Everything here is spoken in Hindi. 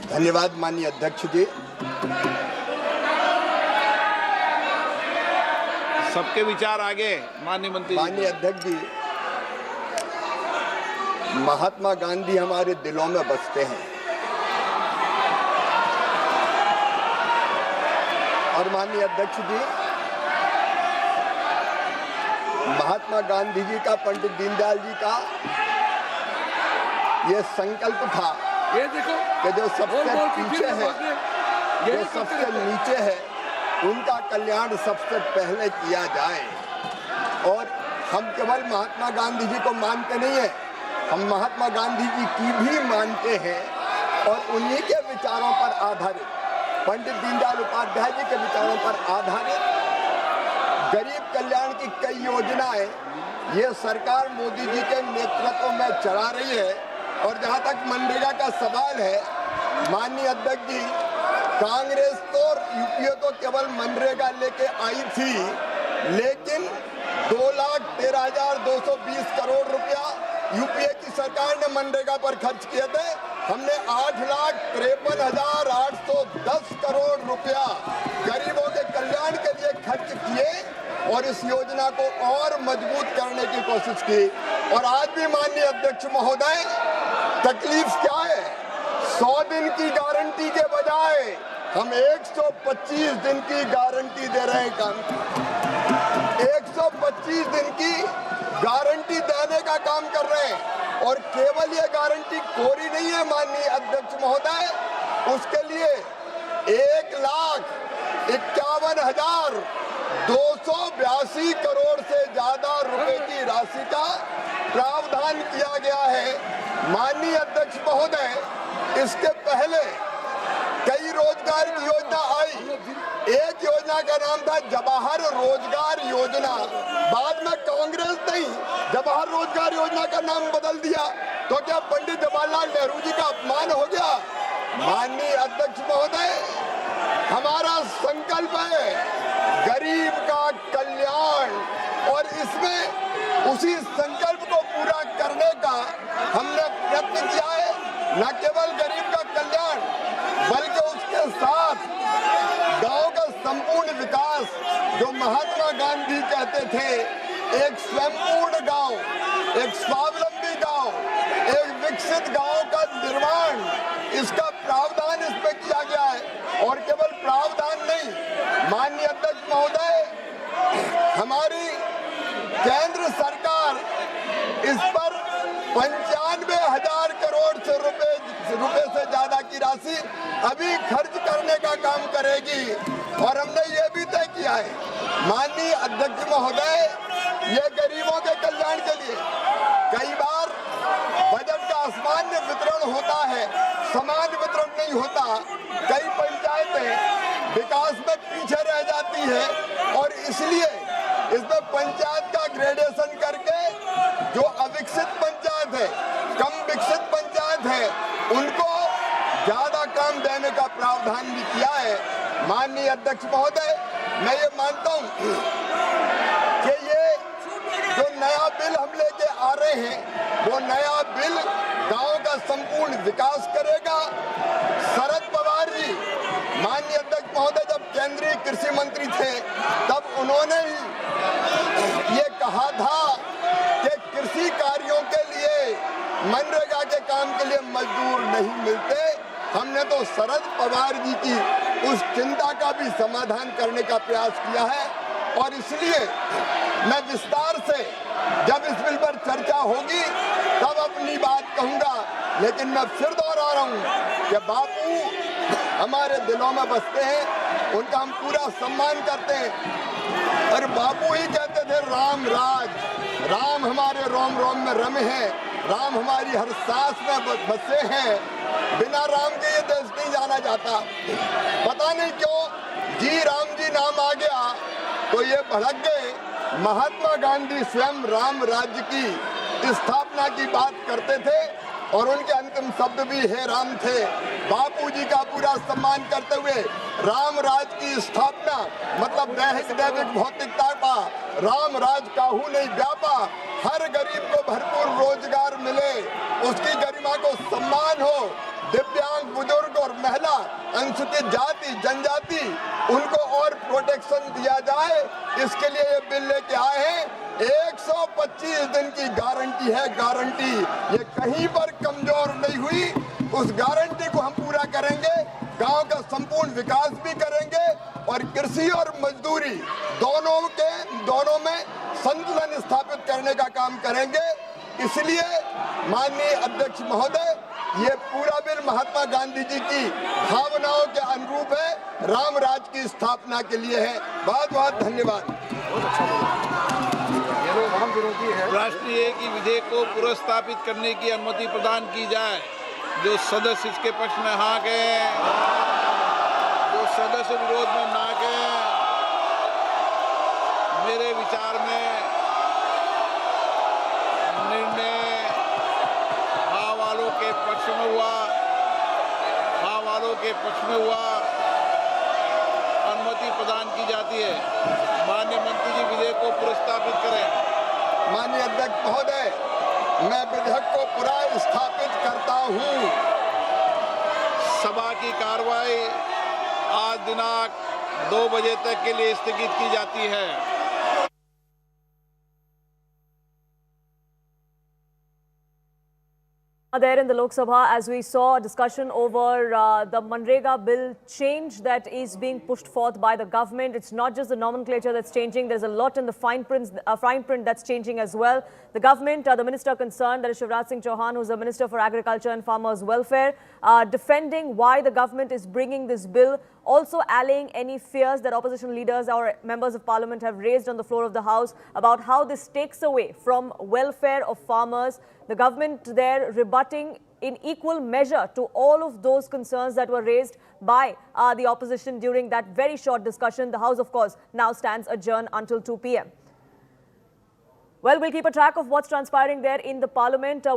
धन्यवाद माननीय अध्यक्ष जी। सबके विचार आगे माननीय मंत्री जी। माननीय अध्यक्ष जी, महात्मा गांधी हमारे दिलों में बसते हैं और माननीय अध्यक्ष जी, महात्मा गांधी जी का, पंडित दीनदयाल जी का ये संकल्प था ये देखो कि जो सबसे पीछे है, जो सबसे नीचे है, उनका कल्याण सबसे पहले किया जाए। और हम केवल महात्मा गांधी जी को मानते नहीं है, हम महात्मा गांधी जी की भी मानते हैं और उन्हीं के विचारों पर आधारित, पंडित दीनदयाल उपाध्याय जी के विचारों पर आधारित गरीब कल्याण की कई योजनाएं ये सरकार मोदी जी के नेतृत्व में चला रही है। और जहां तक मनरेगा का सवाल है, माननीय अध्यक्ष जी, कांग्रेस तो यूपीए तो केवल मनरेगा लेके आई थी, लेकिन 2,13,220 करोड़ रुपया यूपीए की सरकार ने मनरेगा पर खर्च किए थे। हमने 8,53,810 करोड़ रुपया गरीबों के कल्याण के लिए खर्च किए और इस योजना को और मजबूत करने की कोशिश की। और आज भी माननीय अध्यक्ष महोदय, तकलीफ क्या है? 100 दिन की गारंटी के बजाय हम 125 दिन की गारंटी दे रहे हैं। काम 125 दिन की गारंटी देने का काम कर रहे हैं और केवल ये गारंटी कोरी नहीं है माननीय अध्यक्ष महोदय, उसके लिए 1,51,282 करोड़ से ज्यादा रुपए की राशि का प्रावधान किया गया है। माननीय अध्यक्ष महोदय, इसके पहले कई रोजगार की योजना आई। एक योजना का नाम था जवाहर रोजगार योजना, बाद में कांग्रेस ने जवाहर रोजगार योजना का नाम बदल दिया। तो क्या पंडित जवाहरलाल नेहरू जी का अपमान हो गया? माननीय अध्यक्ष महोदय, हमारा संकल्प है गरीब का कल्याण और इसमें उसी संकल्प को पूरा करने का हमने प्रयत्न किया है। न केवल गरीब का कल्याण, बल्कि उसके साथ गांव का संपूर्ण विकास, जो महात्मा गांधी कहते थे, एक स्वयंपूर्ण गांव, एक स्वावलंबी गांव, एक विकसित गांव का निर्माण, इसका प्रावधान इसमें किया गया है। और केवल प्रावधान नहीं, माननीय अध्यक्ष महोदय, हमारी केंद्र सरकार इस पर 95,000 करोड़ से रुपए से ज्यादा की राशि अभी खर्च करने का काम करेगी। और हमने ये भी तय किया है माननीय अध्यक्ष महोदय, ये गरीबों के कल्याण के लिए कई बार बजट का असामान्य वितरण होता है, समान वितरण नहीं होता। कई पंचायतें विकास में पीछे रह जाती है और इसलिए इसमें पंचायत का ग्रेडेशन करके जो अविकसित पंचायत है, कम विकसित पंचायत है, उनको ज्यादा काम देने का प्रावधान भी किया है। माननीय अध्यक्ष महोदय, मैं ये मानता हूँ कि ये जो नया बिल हम लेके आ रहे हैं, वो नया बिल गांव का संपूर्ण विकास करेगा। शरद पवार जी, माननीय अध्यक्ष महोदय, जब केंद्रीय कृषि मंत्री थे, तब उन्होंने ही ये कहा था कि कृषि कार्यों के लिए, मनरेगा के काम के लिए मजदूर नहीं मिलते। हमने तो शरद पवार जी की उस चिंता का भी समाधान करने का प्रयास किया है। और इसलिए मैं विस्तार से जब इस बिल पर चर्चा होगी तब अपनी बात कहूंगा, लेकिन मैं फिर दोहरा रहा हूं कि बापू हमारे दिलों में बसते हैं, उनका हम पूरा सम्मान करते हैं। और बापू ही कहते थे राम राज, राम हमारे रोम रोम में रमे हैं, राम हमारी हर सांस में बसे हैं, बिना राम के ये देश नहीं जाना जाता। पता नहीं क्यों जी राम जी नाम आ गया तो ये भड़क गए। महात्मा गांधी स्वयं राम राज्य की स्थापना की बात करते थे और उनके अंतिम शब्द भी हे राम थे। बापूजी का पूरा सम्मान करते हुए राम राज की स्थापना मतलब दैविक भौतिकता का राम राज काहू नहीं व्यापा, हर गरीब को भरपूर रोजगार मिले, उसकी गरिमा को सम्मान हो, दिव्यांग बुजुर्ग और महिला, अनुसूचित जाति जनजाति, उनको और प्रोटेक्शन दिया जाए, इसके लिए ये बिल लेके आए हैं। 125 दिन की गारंटी है, गारंटी, ये कहीं पर कमजोर नहीं हुई। उस गारंटी को हम पूरा करेंगे, गांव का संपूर्ण विकास भी करेंगे और कृषि और मजदूरी दोनों में संतुलन स्थापित करने का काम करेंगे। इसलिए माननीय अध्यक्ष महोदय, ये पूरा बिल महात्मा गांधी जी की भावनाओं के अनुरूप है, राम राज की स्थापना के लिए है। बहुत बहुत धन्यवाद। राष्ट्रीय एक ही विधेयक को पुनर्स्थापित करने की अनुमति प्रदान की जाए। जो सदस्य इसके पक्ष में हाँ गए, जो सदस्य विरोध में ना गए, मेरे विचार में निर्णय हाँ वालों के पक्ष में हुआ, हाँ वालों के पक्ष में हुआ। अनुमति प्रदान की जाती है। माननीय मंत्री जी विधेयक को पुनर्स्थापित करें। माननीय अध्यक्ष महोदय, मैं विधेयक को पुनर्स्थापित करता हूं। सभा की कार्रवाई आज दिनांक 2 बजे तक के लिए स्थगित की जाती है। There in the Lok Sabha, as we saw a discussion over the Manrega bill change that is being pushed forth by the government. It's not just the nomenclature that's changing. There's a lot in the fine print that's changing as well. The government, the minister concerned, that is Shivraj Singh Chauhan, who's the Minister for Agriculture and Farmers Welfare, defending why the government is bringing this bill, also allaying any fears that opposition leaders or members of parliament have raised on the floor of the House about how this takes away from welfare of farmers. The government there rebutting in equal measure to all of those concerns that were raised by the opposition during that very short discussion. The House, of course, now stands adjourned until 2 p.m. Well, we'll keep a track of what's transpiring there in the parliament, which